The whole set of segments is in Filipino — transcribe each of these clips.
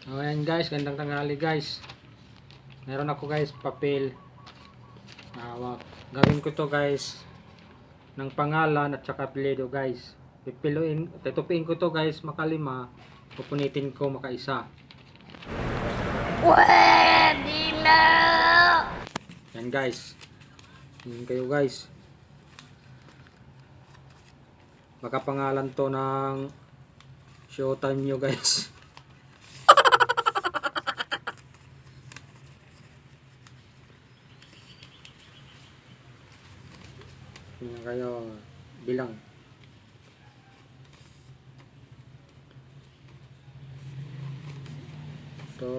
So ayan guys, gandang tanghali guys. Meron ako guys papel. Gawin ko to guys ng pangalan at saka apelyido guys. Tutupiin ko to guys makalima. Pupunitin ko makaisa. Pwede na! Yan guys. Yan kayo guys. Baka pangalan to ng showtime nyo guys. Yan kayo bilang. Ito.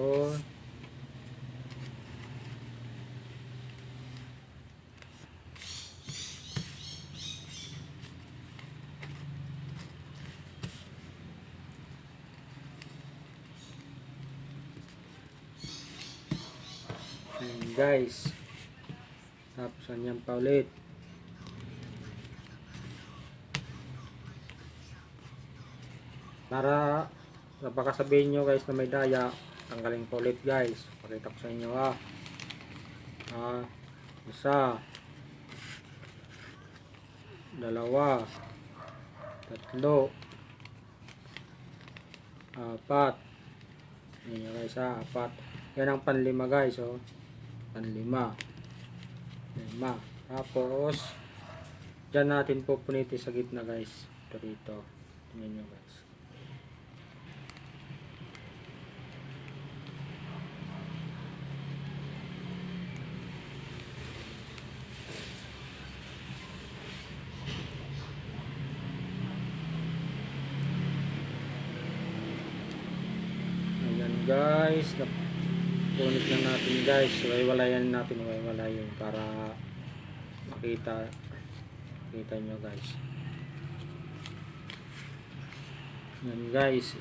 Ayan guys. Tapos yan pa ulit. Para baka sabihin nyo guys na may daya, tanggalin ko ulit guys. Pakita ko sa inyo isa, dalawa, tatlo, apat. Ayan guys apat. Yan ang panlima guys panlima. Lima. Tapos dyan natin pupunitin sa gitna guys. Ito dito. Tingnan nyo guys. Ayan guys. Punit lang natin guys. Iwalayan natin para makita nyo guys. Yan guys.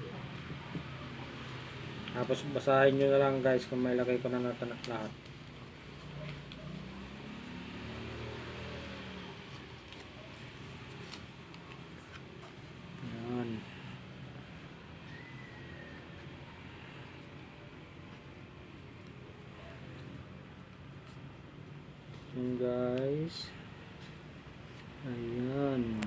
Tapos basahin nyo na lang guys kung may lagay ko na natin lahat. Yan. Yan guys. Ayan.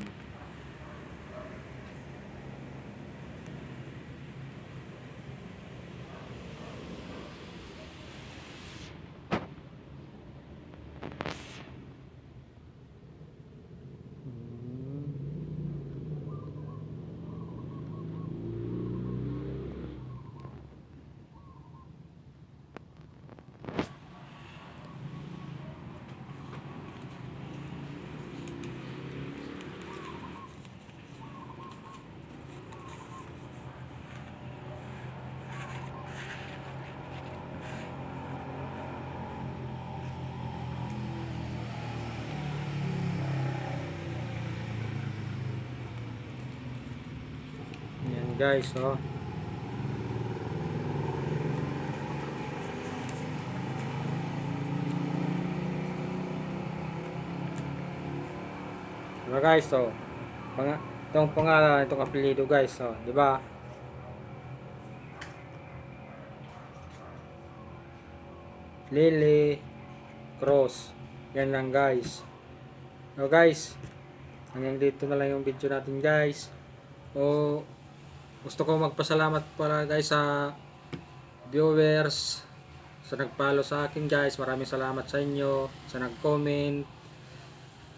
Yan guys diba guys itong pangalan, itong apelyido guys diba Lily Cross. Yan lang guys. So guys, hanggang dito na lang yung video natin guys. Gusto ko magpasalamat para guys sa viewers sa nag-follow sa akin guys. Maraming salamat sa inyo, sa nag-comment,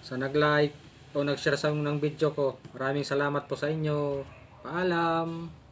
sa nag-like o nag-share sa ng video ko. Maraming salamat po sa inyo. Paalam.